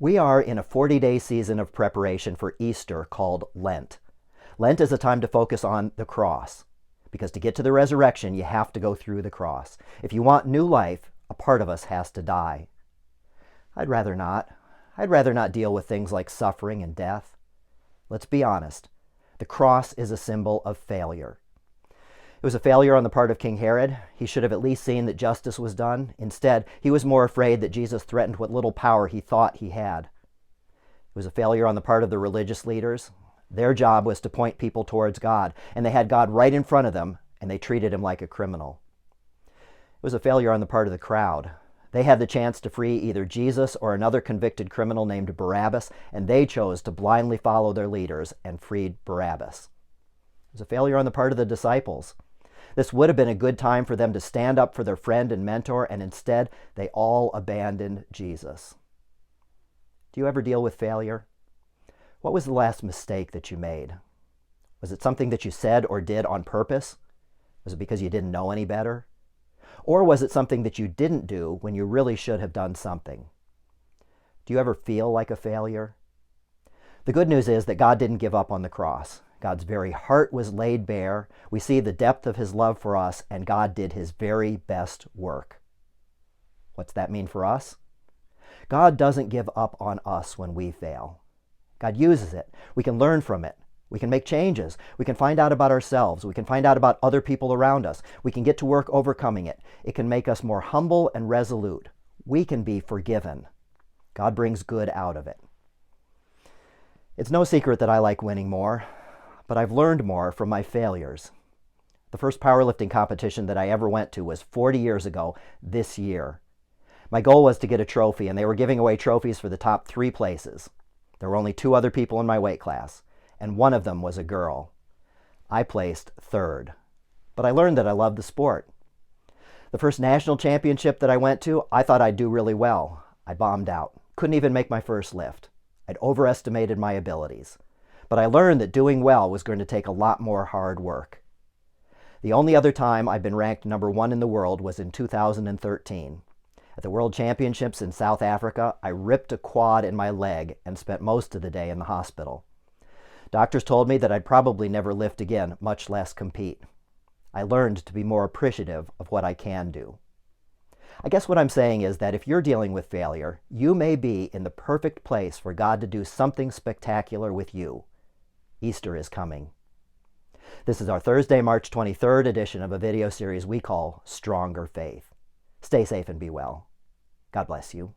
We are in a 40-day season of preparation for Easter called Lent. Lent is a time to focus on the cross, because to get to the resurrection, you have to go through the cross. If you want new life, a part of us has to die. I'd rather not. I'd rather not deal with things like suffering and death. Let's be honest. The cross is a symbol of failure. It was a failure on the part of King Herod. He should have at least seen that justice was done. Instead, he was more afraid that Jesus threatened what little power he thought he had. It was a failure on the part of the religious leaders. Their job was to point people towards God, and they had God right in front of them, and they treated him like a criminal. It was a failure on the part of the crowd. They had the chance to free either Jesus or another convicted criminal named Barabbas, and they chose to blindly follow their leaders and freed Barabbas. It was a failure on the part of the disciples. This would have been a good time for them to stand up for their friend and mentor, and instead, they all abandoned Jesus. Do you ever deal with failure? What was the last mistake that you made? Was it something that you said or did on purpose? Was it because you didn't know any better? Or was it something that you didn't do when you really should have done something? Do you ever feel like a failure? The good news is that God didn't give up on the cross. God's very heart was laid bare. We see the depth of his love for us, and God did his very best work. What's that mean for us? God doesn't give up on us when we fail. God uses it. We can learn from it. We can make changes. We can find out about ourselves. We can find out about other people around us. We can get to work overcoming it. It can make us more humble and resolute. We can be forgiven. God brings good out of it. It's no secret that I like winning more, but I've learned more from my failures. The first powerlifting competition that I ever went to was 40 years ago this year. My goal was to get a trophy, and they were giving away trophies for the top 3 places. There were only 2 other people in my weight class, and one of them was a girl. I placed 3rd, but I learned that I loved the sport. The first national championship that I went to, I thought I'd do really well. I bombed out. Couldn't even make my first lift. I'd overestimated my abilities. But I learned that doing well was going to take a lot more hard work. The only other time I've been ranked number 1 in the world was in 2013. At the World Championships in South Africa, I ripped a quad in my leg and spent most of the day in the hospital. Doctors told me that I'd probably never lift again, much less compete. I learned to be more appreciative of what I can do. I guess what I'm saying is that if you're dealing with failure, you may be in the perfect place for God to do something spectacular with you. Easter is coming. This is our Thursday, March 23rd edition of a video series we call Stronger Faith. Stay safe and be well. God bless you.